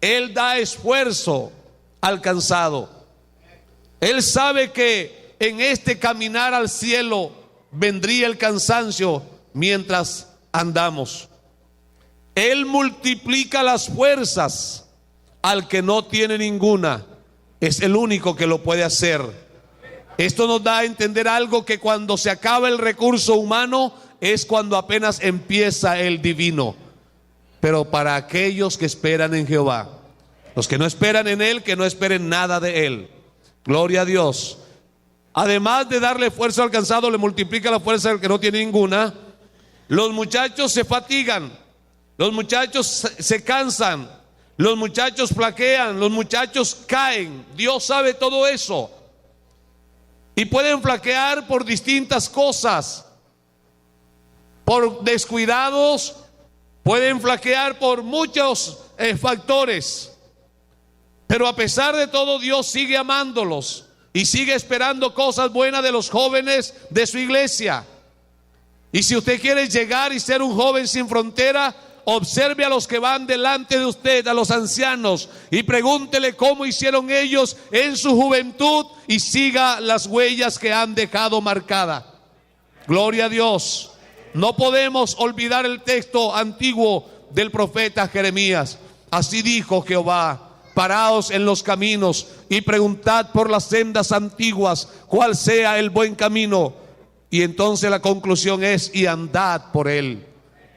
Él da esfuerzo al cansado. Él sabe que en este caminar al cielo vendría el cansancio mientras andamos. Él multiplica las fuerzas al que no tiene ninguna. Es el único que lo puede hacer. Esto nos da a entender algo, que cuando se acaba el recurso humano es cuando apenas empieza el divino. Pero para aquellos que esperan en Jehová, los que no esperan en Él, que no esperen nada de Él. Gloria a Dios. Además de darle fuerza al cansado, le multiplica la fuerza al que no tiene ninguna. Los muchachos se fatigan, los muchachos se cansan, los muchachos flaquean, los muchachos caen. Dios sabe todo eso. Y pueden flaquear por distintas cosas, por descuidados, pueden flaquear por muchos factores. Pero a pesar de todo, Dios sigue amándolos y sigue esperando cosas buenas de los jóvenes de su iglesia. Y si usted quiere llegar y ser un joven sin frontera, observe a los que van delante de usted, a los ancianos, y pregúntele cómo hicieron ellos en su juventud y siga las huellas que han dejado marcada. Gloria a Dios. No podemos olvidar el texto antiguo del profeta Jeremías. Así dijo Jehová: paraos en los caminos y preguntad por las sendas antiguas cuál sea el buen camino. Y entonces la conclusión es: y andad por él,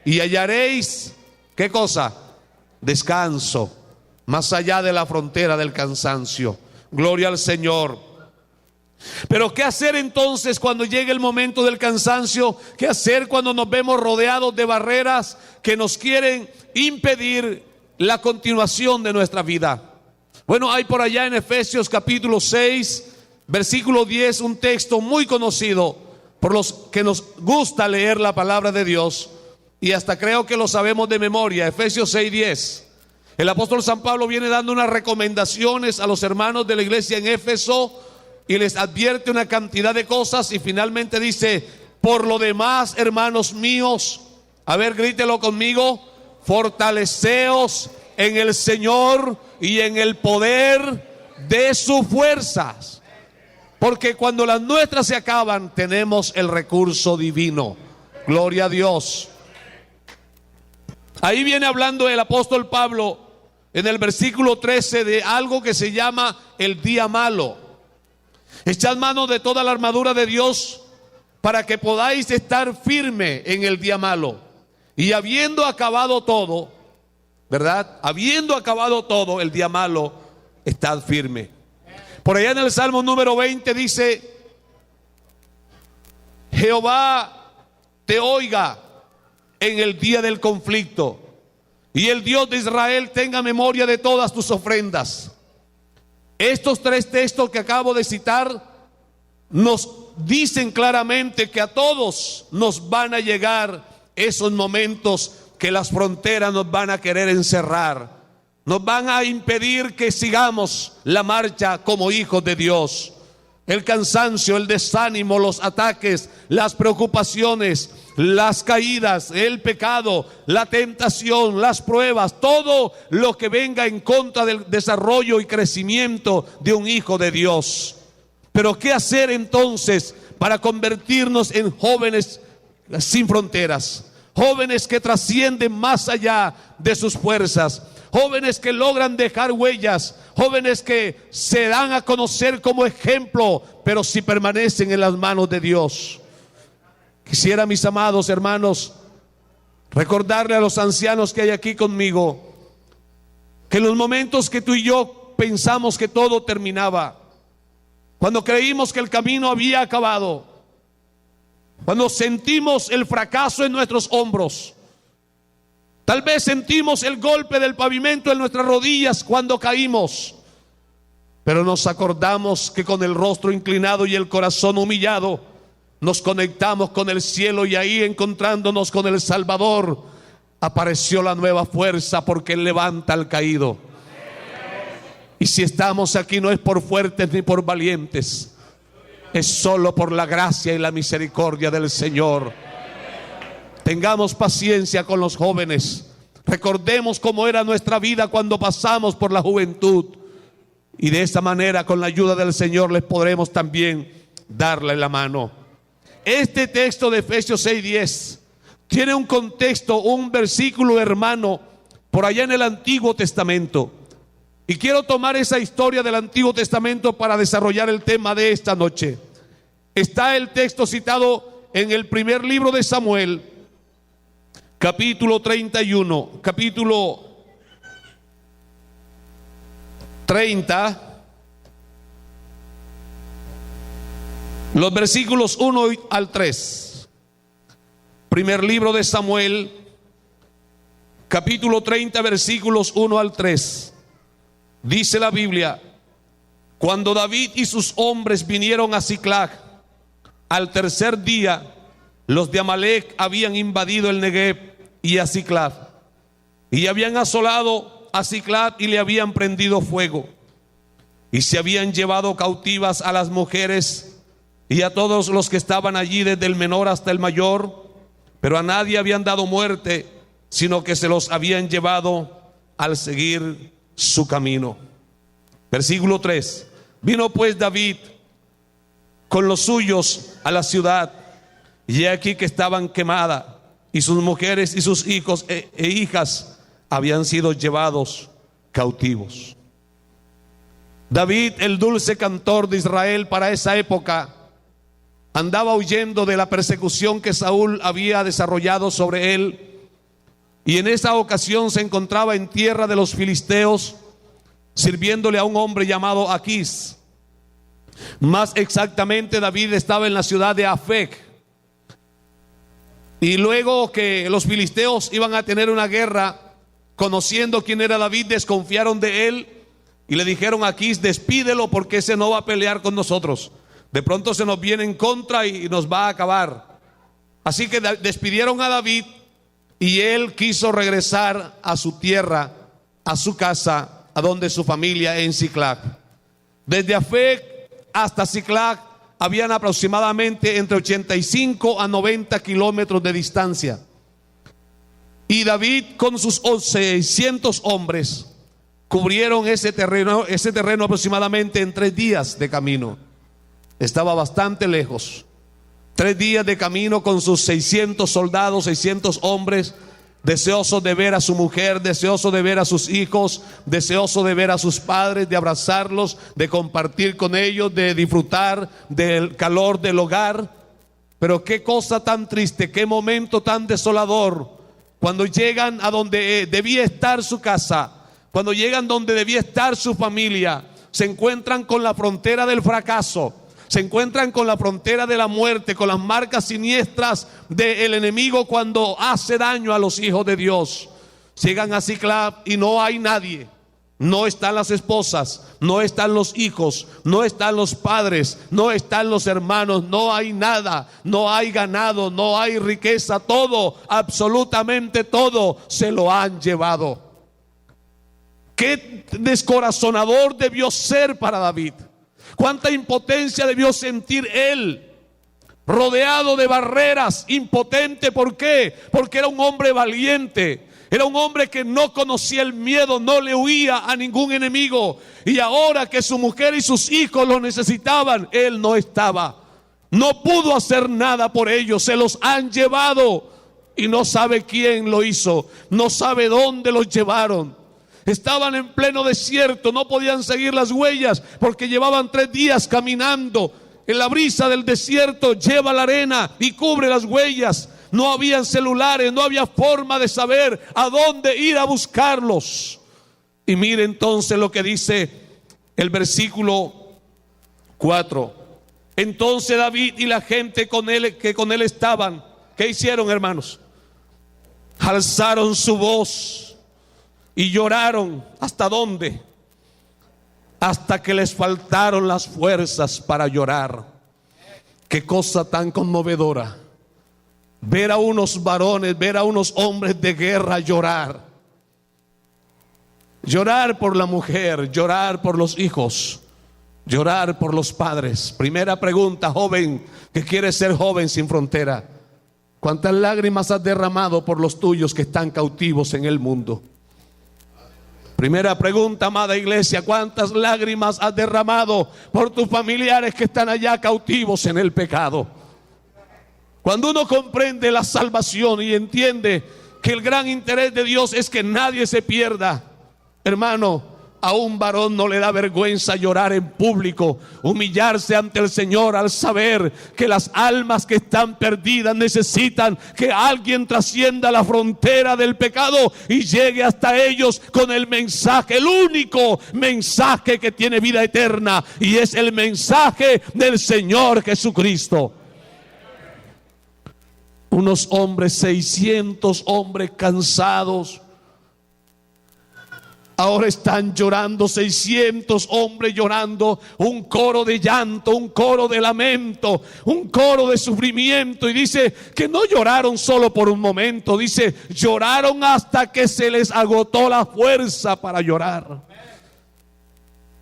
y hallaréis, ¿qué cosa? Descanso, más allá de la frontera del cansancio. Gloria al Señor. Pero ¿qué hacer entonces cuando llegue el momento del cansancio? ¿Qué hacer cuando nos vemos rodeados de barreras que nos quieren impedir la continuación de nuestra vida? Bueno, hay por allá en Efesios capítulo 6, versículo 10, un texto muy conocido por los que nos gusta leer la palabra de Dios, y hasta creo que lo sabemos de memoria. Efesios 6:10. El apóstol San Pablo viene dando unas recomendaciones a los hermanos de la iglesia en Éfeso y les advierte una cantidad de cosas, y finalmente dice: por lo demás, hermanos míos, a ver, grítelo conmigo, fortaleceos en el Señor y en el poder de sus fuerzas, porque cuando las nuestras se acaban, tenemos el recurso divino. Gloria a Dios. Ahí viene hablando el apóstol Pablo en el versículo 13 de algo que se llama el día malo. Echad mano de toda la armadura de Dios para que podáis estar firme en el día malo. Y habiendo acabado todo, ¿verdad? Habiendo acabado todo el día malo, estad firme. Por allá en el Salmo número 20 dice: Jehová te oiga en el día del conflicto, y el Dios de Israel tenga memoria de todas tus ofrendas. Estos tres textos que acabo de citar nos dicen claramente que a todos nos van a llegar esos momentos que las fronteras nos van a querer encerrar, nos van a impedir que sigamos la marcha como hijos de Dios. El cansancio, el desánimo, los ataques, las preocupaciones, las caídas, el pecado, la tentación, las pruebas, todo lo que venga en contra del desarrollo y crecimiento de un hijo de Dios. Pero ¿qué hacer entonces para convertirnos en jóvenes sin fronteras? Jóvenes que trascienden más allá de sus fuerzas, jóvenes que logran dejar huellas, jóvenes que se dan a conocer como ejemplo, pero si permanecen en las manos de Dios. Quisiera, mis amados hermanos, recordarle a los ancianos que hay aquí conmigo, que en los momentos que tú y yo pensamos que todo terminaba, cuando creímos que el camino había acabado, cuando sentimos el fracaso en nuestros hombros, tal vez sentimos el golpe del pavimento en nuestras rodillas cuando caímos, pero nos acordamos que con el rostro inclinado y el corazón humillado nos conectamos con el cielo, y ahí, encontrándonos con el Salvador, apareció la nueva fuerza, porque Él levanta al caído. Y si estamos aquí no es por fuertes ni por valientes, es solo por la gracia y la misericordia del Señor. Tengamos paciencia con los jóvenes, Recordemos cómo era nuestra vida cuando pasamos por la juventud. Y de esa manera, con la ayuda del Señor, les podremos también darle la mano. Este texto de Efesios 6:10 tiene un contexto, un versículo, hermano, por allá en el Antiguo Testamento. Y quiero tomar esa historia del Antiguo Testamento para desarrollar el tema de esta noche. Está el texto citado en el primer libro de Samuel, capítulo 31, capítulo 30, los versículos 1 al 3. Primer libro de Samuel, capítulo 30, versículos 1 al 3. Dice la Biblia: cuando David y sus hombres vinieron a Siclag, al tercer día, los de Amalec habían invadido el Negev y a Siclag, y habían asolado a Siclag y le habían prendido fuego, y se habían llevado cautivas a las mujeres y a todos los que estaban allí, desde el menor hasta el mayor, pero a nadie habían dado muerte, sino que se los habían llevado al seguir su camino. Versículo 3. Vino pues David con los suyos a la ciudad, y he aquí que estaban quemadas, y sus mujeres y sus hijos e hijas habían sido llevados cautivos. David, el dulce cantor de Israel para esa época, andaba huyendo de la persecución que Saúl había desarrollado sobre él. Y en esa ocasión se encontraba en tierra de los filisteos, sirviéndole a un hombre llamado Aquís. Más exactamente, David estaba en la ciudad de Afec. Y luego que los filisteos iban a tener una guerra, conociendo quién era David, desconfiaron de él y le dijeron a Aquís: despídelo, porque ese no va a pelear con nosotros. De pronto se nos viene en contra y nos va a acabar. Así que despidieron a David, y él quiso regresar a su tierra, a su casa, a donde su familia, en Siclag. Desde Afec hasta Siclag habían aproximadamente entre 85 a 90 kilómetros de distancia. Y David con sus 600 hombres cubrieron ese terreno aproximadamente en 3 días de camino. Estaba bastante lejos. 3 días de camino con sus 600 soldados, 600 hombres, deseosos de ver a su mujer, deseosos de ver a sus hijos, deseosos de ver a sus padres, de abrazarlos, de compartir con ellos, de disfrutar del calor del hogar. Pero qué cosa tan triste, qué momento tan desolador, cuando llegan a donde debía estar su casa, cuando llegan donde debía estar su familia, se encuentran con la frontera del fracaso. Se encuentran con la frontera de la muerte, con las marcas siniestras del enemigo cuando hace daño a los hijos de Dios. Llegan a Siclag y no hay nadie. No están las esposas, no están los hijos, no están los padres, no están los hermanos, no hay nada, no hay ganado, no hay riqueza. Todo, absolutamente todo, se lo han llevado. Qué descorazonador debió ser para David. Cuánta impotencia debió sentir él, rodeado de barreras, impotente. ¿Por qué? Porque era un hombre valiente, era un hombre que no conocía el miedo, no le huía a ningún enemigo. Y ahora que su mujer y sus hijos lo necesitaban, él no estaba. No pudo hacer nada por ellos, se los han llevado. Y no sabe quién lo hizo, no sabe dónde los llevaron. Estaban en pleno desierto, no podían seguir las huellas porque llevaban 3 días caminando. En la brisa del desierto lleva la arena y cubre las huellas. No habían celulares, no había forma de saber a dónde ir a buscarlos. Y mire entonces lo que dice el versículo 4. Entonces David y la gente que con él estaban, ¿qué hicieron, hermanos? Alzaron su voz y lloraron. ¿Hasta dónde? Hasta que les faltaron las fuerzas para llorar. Qué cosa tan conmovedora, ver a unos varones, ver a unos hombres de guerra llorar. Llorar por la mujer, llorar por los hijos, llorar por los padres. Primera pregunta, joven que quiere ser joven sin frontera: ¿Cuántas lágrimas has derramado por los tuyos que están cautivos en el mundo? Primera pregunta, amada iglesia, ¿cuántas lágrimas has derramado por tus familiares que están allá cautivos en el pecado? Cuando uno comprende la salvación y entiende que el gran interés de Dios es que nadie se pierda, hermano, a un varón no le da vergüenza llorar en público, humillarse ante el Señor al saber que las almas que están perdidas necesitan que alguien trascienda la frontera del pecado y llegue hasta ellos con el mensaje, el único mensaje que tiene vida eterna, y es el mensaje del Señor Jesucristo. Unos hombres, 600 hombres cansados, ahora están llorando, 600 hombres llorando, un coro de llanto, un coro de lamento, un coro de sufrimiento. Y dice que no lloraron solo por un momento, dice, lloraron hasta que se les agotó la fuerza para llorar.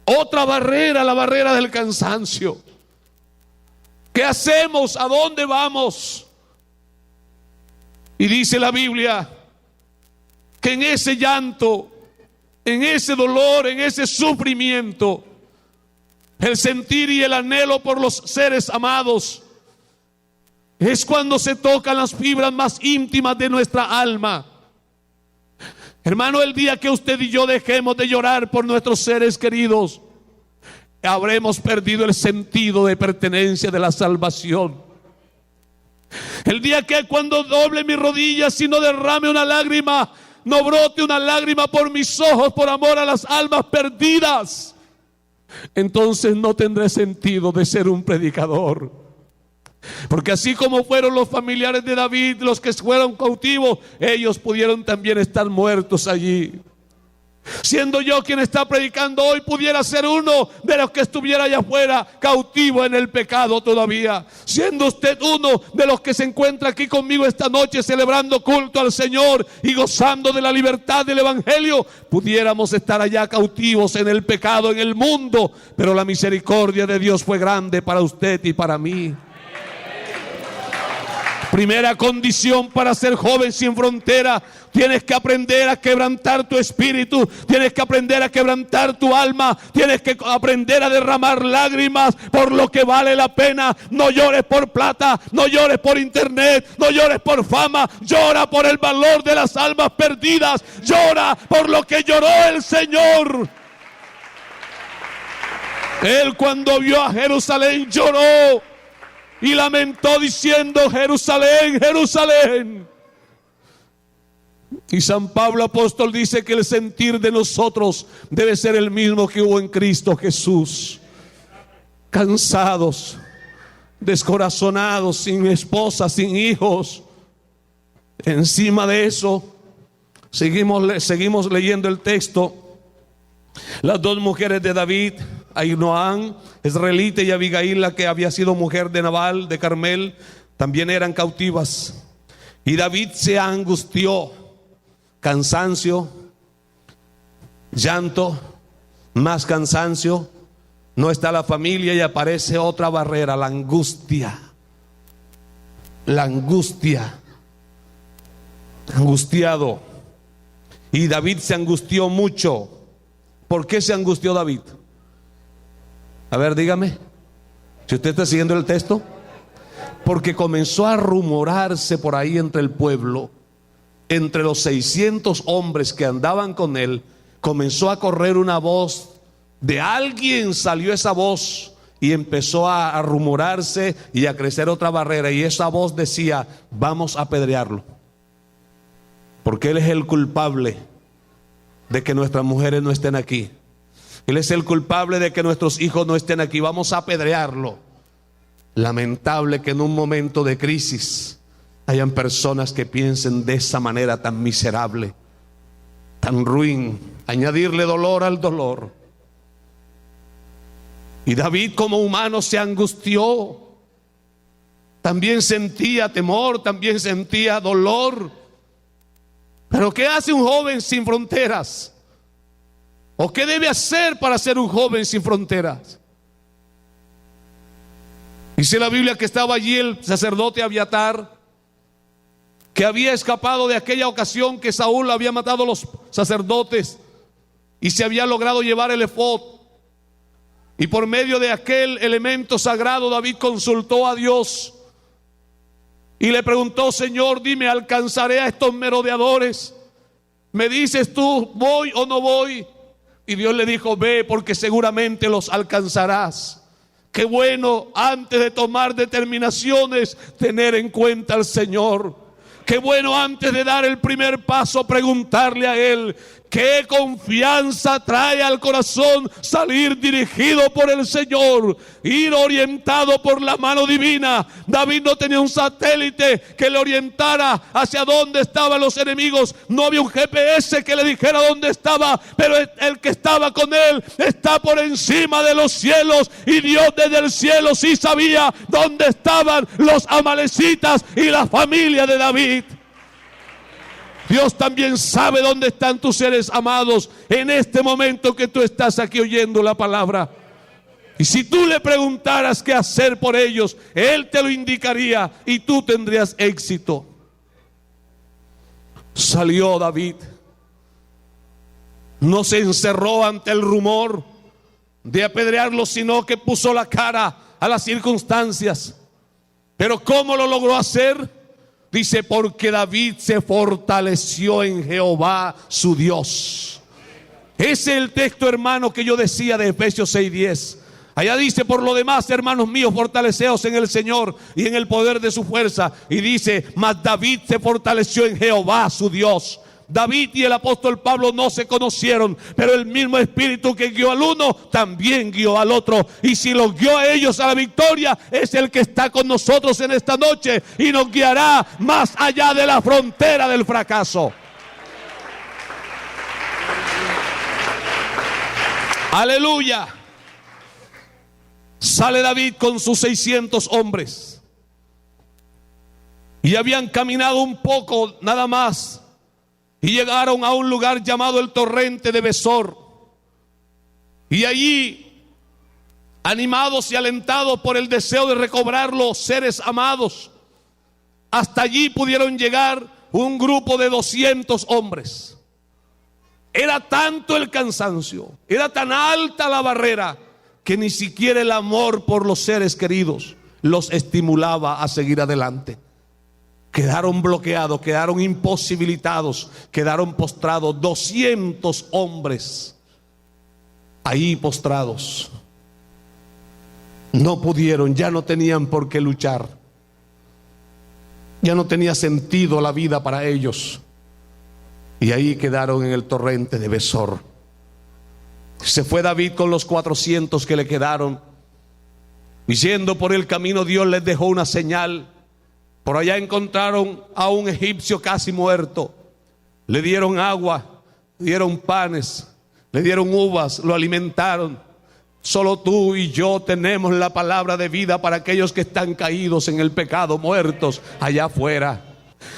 Otra barrera, la barrera del cansancio. ¿Qué hacemos? ¿A dónde vamos? Y dice la Biblia que en ese llanto, en ese dolor, en ese sufrimiento, el sentir y el anhelo por los seres amados, es cuando se tocan las fibras más íntimas de nuestra alma. Hermano, el día que usted y yo dejemos de llorar por nuestros seres queridos, habremos perdido el sentido de pertenencia de la salvación. El día que cuando doble mis rodillas y no derrame una lágrima, no brote una lágrima por mis ojos por amor a las almas perdidas, entonces no tendré sentido de ser un predicador. Porque así como fueron los familiares de David, los que fueron cautivos, ellos pudieron también estar muertos allí. Siendo yo quien está predicando hoy, pudiera ser uno de los que estuviera allá afuera cautivo en el pecado todavía. Siendo usted uno de los que se encuentra aquí conmigo esta noche celebrando culto al Señor y gozando de la libertad del Evangelio, pudiéramos estar allá cautivos en el pecado, en el mundo, pero la misericordia de Dios fue grande para usted y para mí. Primera condición para ser joven sin frontera: tienes que aprender a quebrantar tu espíritu, tienes que aprender a quebrantar tu alma, tienes que aprender a derramar lágrimas por lo que vale la pena. No llores por plata, no llores por internet, no llores por fama, llora por el valor de las almas perdidas, llora por lo que lloró el Señor. Él, cuando vio a Jerusalén, lloró y lamentó diciendo: Jerusalén, Jerusalén. Y San Pablo apóstol dice que el sentir de nosotros debe ser el mismo que hubo en Cristo Jesús. Cansados, descorazonados, sin esposa, sin hijos. Encima de eso, seguimos leyendo el texto. Las dos mujeres de David, Ahinoam, israelita, y Abigail, la que había sido mujer de Nabal de Carmel, también eran cautivas. Y David se angustió. Cansancio, llanto, más cansancio. No está la familia y aparece otra barrera, la angustia. La angustia. Angustiado. Y David se angustió mucho. ¿Por qué se angustió David? A ver, dígame, si usted está siguiendo el texto. Porque comenzó a rumorarse por ahí entre el pueblo, entre los 600 hombres que andaban con él, comenzó a correr una voz. De alguien salió esa voz y empezó a rumorarse y a crecer otra barrera. Y esa voz decía: vamos a apedrearlo, porque él es el culpable de que nuestras mujeres no estén aquí. Él es el culpable de que nuestros hijos no estén aquí. Vamos a apedrearlo. Lamentable que en un momento de crisis hayan personas que piensen de esa manera tan miserable, tan ruin, añadirle dolor al dolor. Y David, como humano, se angustió. También sentía temor, también sentía dolor. Pero ¿qué hace un joven sin fronteras? ¿O qué debe hacer para ser un joven sin fronteras? Dice la Biblia que estaba allí el sacerdote Abiatar, que había escapado de aquella ocasión que Saúl había matado a los sacerdotes y se había logrado llevar el efod. Y por medio de aquel elemento sagrado, David consultó a Dios y le preguntó: Señor, dime, ¿alcanzaré a estos merodeadores? ¿Me dices tú, voy o no voy? Y Dios le dijo: ve, porque seguramente los alcanzarás. Qué bueno, antes de tomar determinaciones, tener en cuenta al Señor. Qué bueno, antes de dar el primer paso, preguntarle a Él. Qué confianza trae al corazón salir dirigido por el Señor, ir orientado por la mano divina. David no tenía un satélite que le orientara hacia dónde estaban los enemigos. No había un GPS que le dijera dónde estaba, pero el que estaba con él está por encima de los cielos, y Dios desde el cielo sí sabía dónde estaban los amalecitas y la familia de David. Dios también sabe dónde están tus seres amados en este momento que tú estás aquí oyendo la palabra. Y si tú le preguntaras qué hacer por ellos, Él te lo indicaría y tú tendrías éxito. Salió David. No se encerró ante el rumor de apedrearlos, sino que puso la cara a las circunstancias. Pero ¿cómo lo logró hacer? Dice: porque David se fortaleció en Jehová su Dios. Ese es el texto, hermano, que yo decía de Efesios 6:10. Allá dice: por lo demás, hermanos míos, fortaleceos en el Señor y en el poder de su fuerza. Y dice: mas David se fortaleció en Jehová su Dios. David y el apóstol Pablo no se conocieron, pero el mismo Espíritu que guió al uno también guió al otro. Y si los guió a ellos a la victoria, es el que está con nosotros en esta noche y nos guiará más allá de la frontera del fracaso. Aleluya. Sale David con sus 600 hombres y habían caminado un poco nada más. Y llegaron a un lugar llamado el torrente de Besor. Y allí, animados y alentados por el deseo de recobrar los seres amados, hasta allí pudieron llegar un grupo de 200 hombres. Era tanto el cansancio, era tan alta la barrera, que ni siquiera el amor por los seres queridos los estimulaba a seguir adelante. Quedaron bloqueados, quedaron imposibilitados, quedaron postrados. 200 hombres ahí postrados. No pudieron, ya no tenían por qué luchar. Ya no tenía sentido la vida para ellos. Y ahí quedaron en el torrente de Besor. Se fue David con los 400 que le quedaron. Y yendo por el camino, Dios les dejó una señal. Por allá encontraron a un egipcio casi muerto. Le dieron agua, le dieron panes, le dieron uvas, lo alimentaron. Solo tú y yo tenemos la palabra de vida para aquellos que están caídos en el pecado, muertos allá afuera.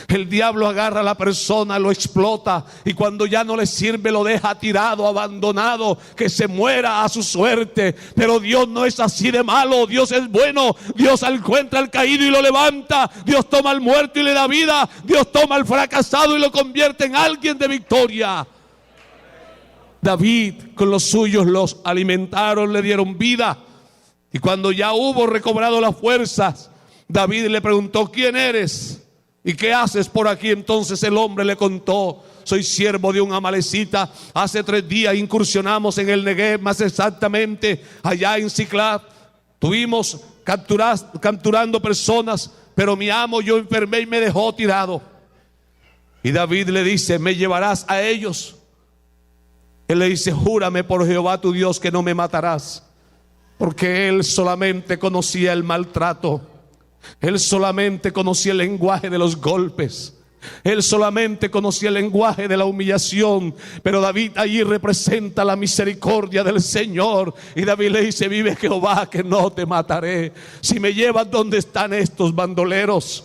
El diablo agarra a la persona, lo explota, y cuando ya no le sirve lo deja tirado, abandonado, que se muera a su suerte. Pero Dios no es así de malo. Dios es bueno. Dios encuentra al caído y lo levanta. Dios toma al muerto y le da vida. Dios toma al fracasado y lo convierte en alguien de victoria. David con los suyos los alimentaron, le dieron vida, y cuando ya hubo recobrado las fuerzas, David le preguntó: ¿quién eres? ¿Y qué haces por aquí? Entonces el hombre le contó: soy siervo de un amalecita. Hace 3 días incursionamos en el Negev, más exactamente allá en Siclag. Tuvimos capturando personas, pero mi amo, yo enfermé y me dejó tirado. Y David le dice: ¿me llevarás a ellos? Él le dice: júrame por Jehová tu Dios que no me matarás. Porque él solamente conocía el maltrato. Él solamente conocía el lenguaje de los golpes. Él solamente conocía el lenguaje de la humillación. Pero David allí representa la misericordia del Señor. Y David le dice: vive Jehová que no te mataré si me llevas donde están estos bandoleros.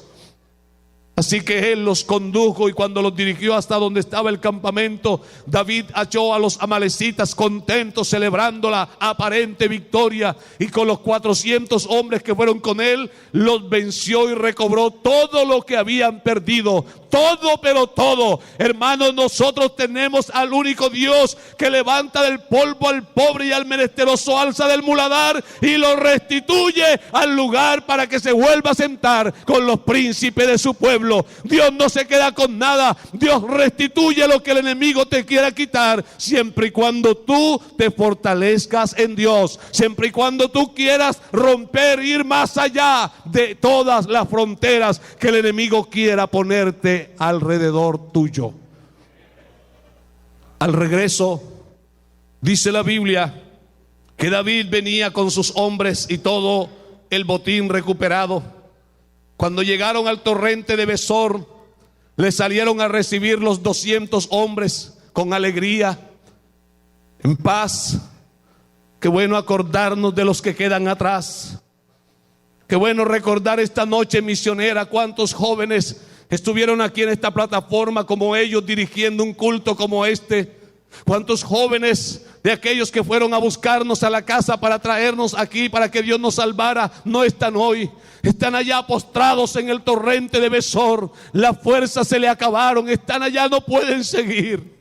Así que él los condujo, y cuando los dirigió hasta donde estaba el campamento, David halló a los amalecitas contentos, celebrando la aparente victoria, y con los 400 hombres que fueron con él, los venció y recobró todo lo que habían perdido. Todo, pero todo. Hermanos, nosotros tenemos al único Dios que levanta del polvo al pobre y al menesteroso alza del muladar y lo restituye al lugar para que se vuelva a sentar con los príncipes de su pueblo. Dios no se queda con nada. Dios restituye lo que el enemigo te quiera quitar, siempre y cuando tú te fortalezcas en Dios, siempre y cuando tú quieras romper, ir más allá de todas las fronteras que el enemigo quiera ponerte alrededor tuyo. Al regreso, dice la Biblia que David venía con sus hombres y todo el botín recuperado. Cuando llegaron al torrente de Besor, le salieron a recibir los 200 hombres con alegría, en paz. Qué bueno acordarnos de los que quedan atrás. Qué bueno recordar esta noche misionera cuántos jóvenes estuvieron aquí en esta plataforma como ellos, dirigiendo un culto como este. Cuántos jóvenes de aquellos que fueron a buscarnos a la casa para traernos aquí, para que Dios nos salvara, no están hoy. Están allá postrados en el torrente de Besor. Las fuerzas se le acabaron, están allá, no pueden seguir.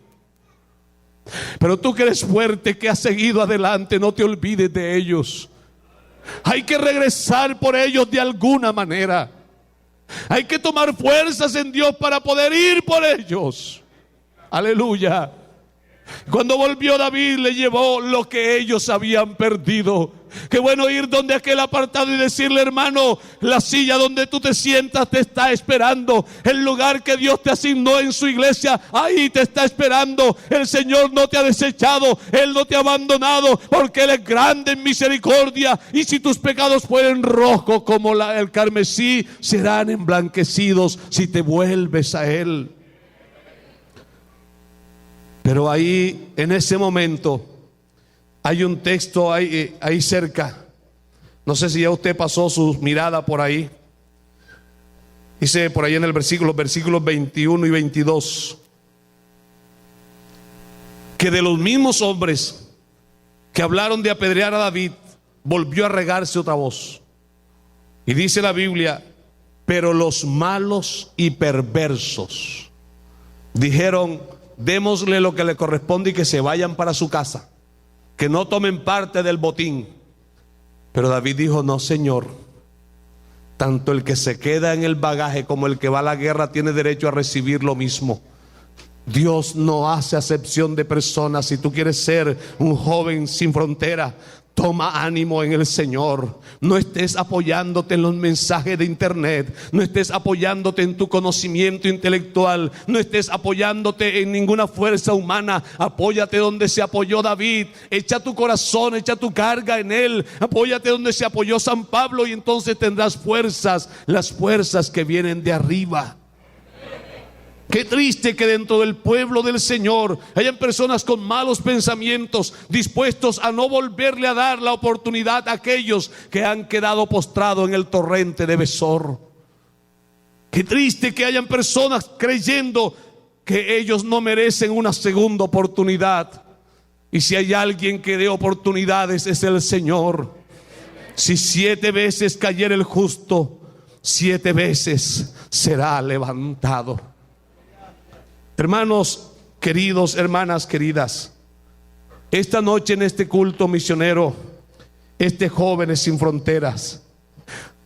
Pero tú que eres fuerte, que has seguido adelante, no te olvides de ellos. Hay que regresar por ellos de alguna manera. Hay que tomar fuerzas en Dios para poder ir por ellos. Aleluya. Cuando volvió David, le llevó lo que ellos habían perdido. Qué bueno ir donde aquel apartado y decirle: hermano, la silla donde tú te sientas te está esperando. El lugar que Dios te asignó en su iglesia, ahí te está esperando. El Señor no te ha desechado, Él no te ha abandonado, porque Él es grande en misericordia. Y si tus pecados fueren rojos como el carmesí, serán emblanquecidos si te vuelves a Él. Pero ahí, en ese momento, hay un texto ahí cerca. No sé si ya usted pasó su mirada por ahí. Dice por ahí en el versículos 21 y 22, que de los mismos hombres que hablaron de apedrear a David, volvió a regarse otra voz. Y dice la Biblia: pero los malos y perversos dijeron: démosle lo que le corresponde y que se vayan para su casa, que no tomen parte del botín. Pero David dijo: no, Señor, tanto el que se queda en el bagaje como el que va a la guerra tiene derecho a recibir lo mismo. Dios no hace acepción de personas. Si tú quieres ser un joven sin frontera, toma ánimo en el Señor. No estés apoyándote en los mensajes de internet. No estés apoyándote en tu conocimiento intelectual. No estés apoyándote en ninguna fuerza humana. Apóyate donde se apoyó David. Echa tu corazón, echa tu carga en Él. Apóyate donde se apoyó San Pablo, y entonces tendrás fuerzas, las fuerzas que vienen de arriba. Qué triste que dentro del pueblo del Señor hayan personas con malos pensamientos, dispuestos a no volverle a dar la oportunidad a aquellos que han quedado postrados en el torrente de Besor. Qué triste que hayan personas creyendo que ellos no merecen una segunda oportunidad. Y si hay alguien que dé oportunidades, es el Señor. Si 7 veces cayera el justo, 7 veces será levantado. Hermanos queridos, hermanas queridas, esta noche en este culto misionero, Jóvenes sin Fronteras,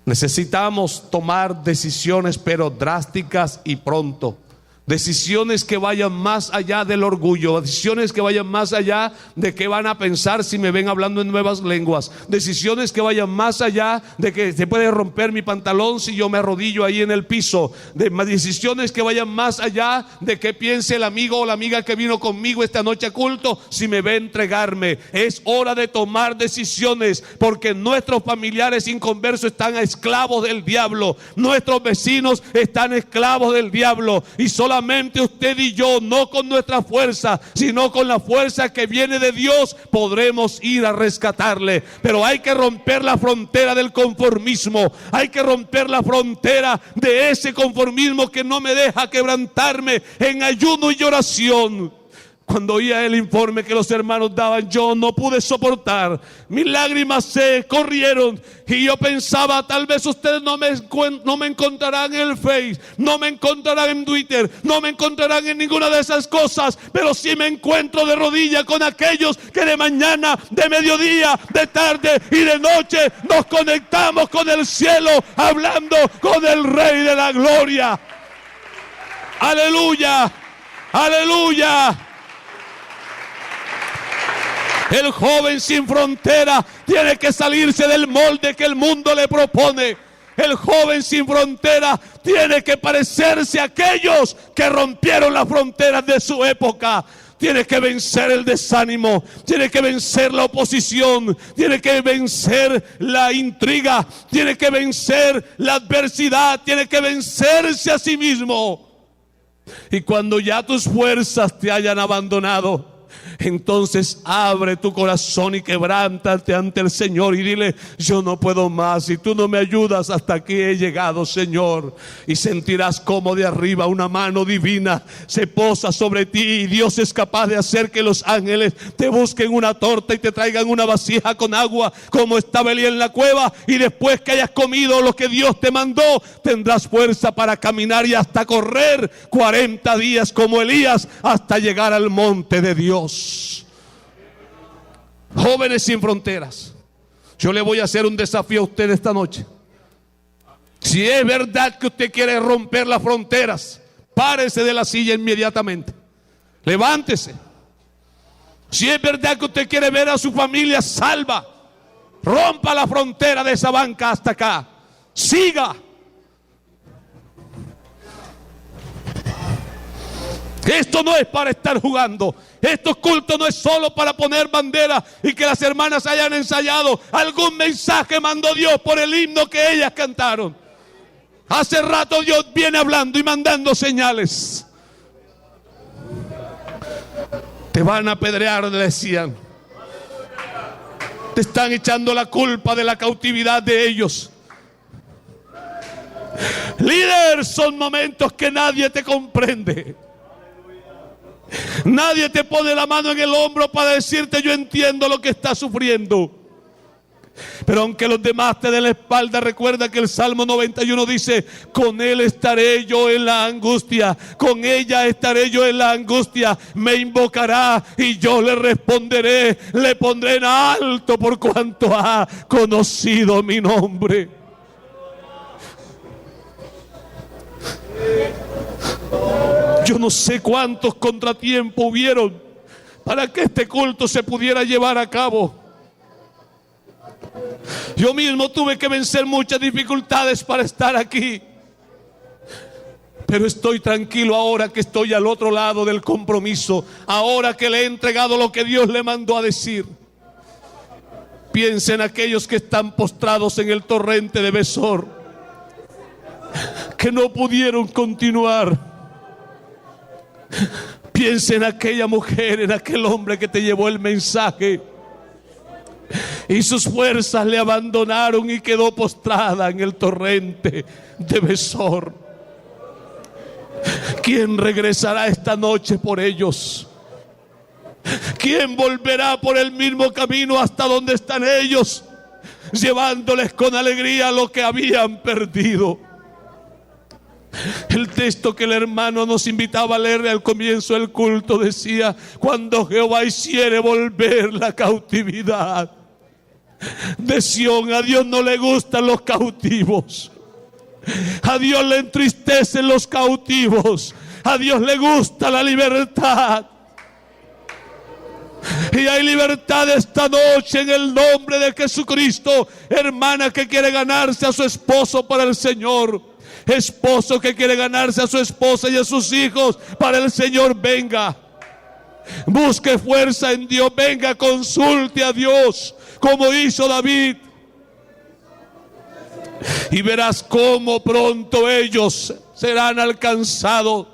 necesitamos tomar decisiones, pero drásticas y pronto. Decisiones que vayan más allá del orgullo, decisiones que vayan más allá de qué van a pensar si me ven hablando en nuevas lenguas, decisiones que vayan más allá de que se puede romper mi pantalón si yo me arrodillo ahí en el piso, decisiones que vayan más allá de qué piense el amigo o la amiga que vino conmigo esta noche a culto si me ve entregarme. Es hora de tomar decisiones, porque nuestros familiares inconversos están esclavos del diablo, nuestros vecinos están esclavos del diablo, y solamente solamente usted y yo, no con nuestra fuerza, sino con la fuerza que viene de Dios, podremos ir a rescatarle. Pero hay que romper la frontera del conformismo, hay que romper la frontera de ese conformismo que no me deja quebrantarme en ayuno y oración. Cuando oía el informe que los hermanos daban, yo no pude soportar. Mis lágrimas se corrieron y yo pensaba, tal vez ustedes no me encontrarán en el Face, no me encontrarán en Twitter, no me encontrarán en ninguna de esas cosas, pero sí me encuentro de rodillas con aquellos que de mañana, de mediodía, de tarde y de noche nos conectamos con el cielo, hablando con el Rey de la Gloria. Aleluya, aleluya. El joven sin frontera tiene que salirse del molde que el mundo le propone. El joven sin frontera tiene que parecerse a aquellos que rompieron las fronteras de su época. Tiene que vencer el desánimo, tiene que vencer la oposición, tiene que vencer la intriga, tiene que vencer la adversidad, tiene que vencerse a sí mismo. Y cuando ya tus fuerzas te hayan abandonado, entonces abre tu corazón y quebrántate ante el Señor y dile: yo no puedo más, si tú no me ayudas, hasta aquí he llegado, Señor. Y sentirás como de arriba una mano divina se posa sobre ti, y Dios es capaz de hacer que los ángeles te busquen una torta y te traigan una vasija con agua, como estaba Elías en la cueva. Y después que hayas comido lo que Dios te mandó, tendrás fuerza para caminar y hasta correr 40 días como Elías, hasta llegar al monte de Dios. Jóvenes sin fronteras, yo le voy a hacer un desafío a usted esta noche. Si es verdad que usted quiere romper las fronteras, párese de la silla inmediatamente, levántese. Si es verdad que usted quiere ver a su familia salva, rompa la frontera de esa banca hasta acá, siga. Esto no es para estar jugando. Estos cultos no es solo para poner bandera y que las hermanas hayan ensayado. Algún mensaje mandó Dios por el himno que ellas cantaron. Hace rato Dios viene hablando y mandando señales. Te van a apedrear, le decían. Te están echando la culpa de la cautividad de ellos. Líder, son momentos que nadie te comprende. Nadie te pone la mano en el hombro para decirte: yo entiendo lo que estás sufriendo. Pero aunque los demás te den la espalda, recuerda que el Salmo 91 dice: con él estaré yo en la angustia, con ella estaré yo en la angustia. Me invocará y yo le responderé, le pondré en alto por cuanto ha conocido mi nombre. Yo no sé cuántos contratiempos hubieron para que este culto se pudiera llevar a cabo. Yo mismo tuve que vencer muchas dificultades para estar aquí. Pero estoy tranquilo ahora que estoy al otro lado del compromiso, ahora que le he entregado lo que Dios le mandó a decir. Piensen en aquellos que están postrados en el torrente de Besor, que no pudieron continuar. Piensa en aquella mujer, en aquel hombre que te llevó el mensaje y sus fuerzas le abandonaron y quedó postrada en el torrente de Besor. ¿Quién regresará esta noche por ellos? ¿Quién volverá por el mismo camino hasta donde están ellos, llevándoles con alegría lo que habían perdido? El texto que el hermano nos invitaba a leer al comienzo del culto decía: cuando Jehová hiciere volver la cautividad de Sión. A Dios no le gustan los cautivos, a Dios le entristecen los cautivos, a Dios le gusta la libertad. Y hay libertad esta noche en el nombre de Jesucristo. Hermana que quiere ganarse a su esposo para el Señor, esposo que quiere ganarse a su esposa y a sus hijos para el Señor, venga, busque fuerza en Dios, venga, consulte a Dios como hizo David, y verás cómo pronto ellos serán alcanzados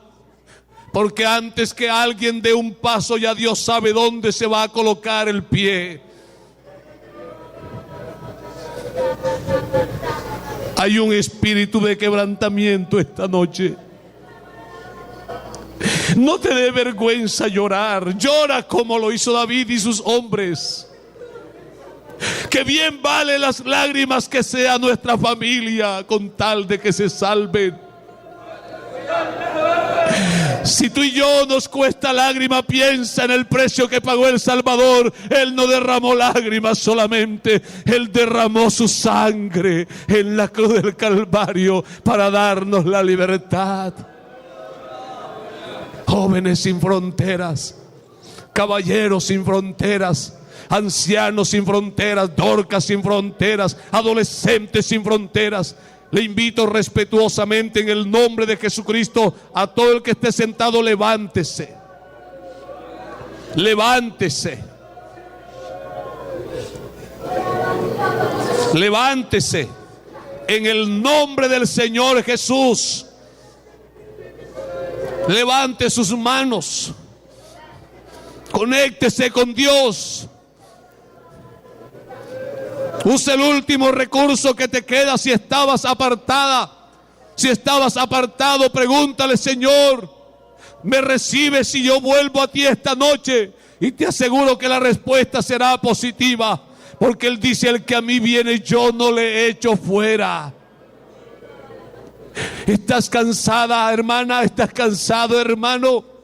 Porque antes que alguien dé un paso, ya Dios sabe dónde se va a colocar el pie. Hay un espíritu de quebrantamiento esta noche. No te dé vergüenza llorar. Llora como lo hizo David y sus hombres. Que bien vale las lágrimas que sea nuestra familia con tal de que se salven. Si tú y yo nos cuesta lágrima, piensa en el precio que pagó el Salvador. Él no derramó lágrimas solamente, Él derramó su sangre en la cruz del Calvario para darnos la libertad. Jóvenes sin fronteras, caballeros sin fronteras, ancianos sin fronteras, Dorcas sin fronteras, adolescentes sin fronteras. Le invito respetuosamente en el nombre de Jesucristo a todo el que esté sentado, levántese. Levántese. Levántese en el nombre del Señor Jesús. Levante sus manos. Conéctese con Dios. Usa el último recurso que te queda. Si estabas apartada, si estabas apartado, pregúntale: Señor, ¿me recibes si yo vuelvo a ti esta noche? Y te aseguro que la respuesta será positiva, porque Él dice: el que a mí viene, yo no le echo fuera. ¿Estás cansada, hermana? ¿Estás cansado, hermano?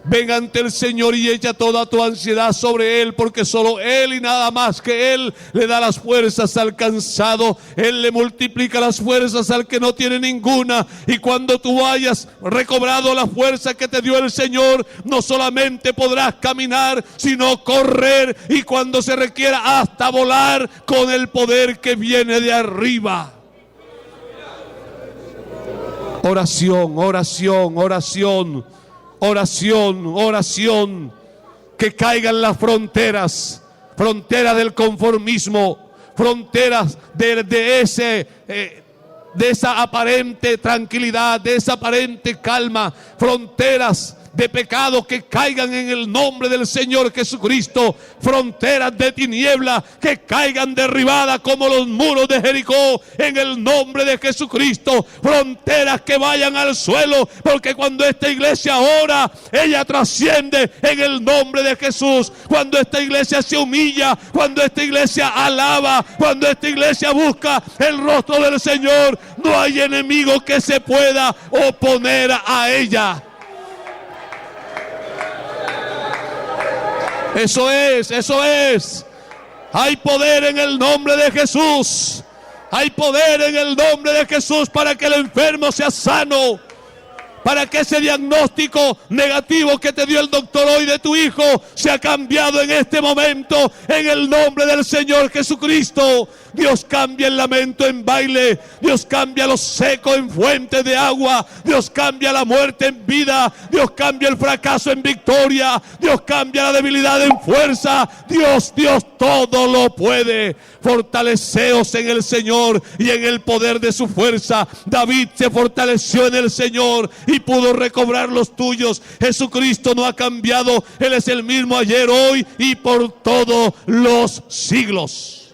Ven ante el Señor y echa toda tu ansiedad sobre Él, porque solo Él y nada más que Él le da las fuerzas al cansado. Él le multiplica las fuerzas al que no tiene ninguna. Y cuando tú hayas recobrado la fuerza que te dio el Señor, no solamente podrás caminar, sino correr, y cuando se requiera hasta volar con el poder que viene de arriba. Oración, oración, oración. Oración, oración. Que caigan las fronteras, fronteras del conformismo, fronteras de esa aparente tranquilidad, de esa aparente calma, fronteras de pecado que caigan en el nombre del Señor Jesucristo, fronteras de tiniebla que caigan derribadas como los muros de Jericó en el nombre de Jesucristo, fronteras que vayan al suelo, porque cuando esta iglesia ora, ella trasciende en el nombre de Jesús. Cuando esta iglesia se humilla, cuando esta iglesia alaba, cuando esta iglesia busca el rostro del Señor, no hay enemigo que se pueda oponer a ella. Eso es, eso es. Hay poder en el nombre de Jesús. Hay poder en el nombre de Jesús para que el enfermo sea sano. Para que ese diagnóstico negativo que te dio el doctor hoy de tu hijo sea cambiado en este momento en el nombre del Señor Jesucristo. Dios cambia el lamento en baile. Dios cambia lo seco en fuentes de agua. Dios cambia la muerte en vida. Dios cambia el fracaso en victoria. Dios cambia la debilidad en fuerza. Dios todo lo puede. Fortaleceos en el Señor y en el poder de su fuerza. David se fortaleció en el Señor y pudo recobrar los tuyos. Jesucristo no ha cambiado. Él es el mismo ayer, hoy y por todos los siglos.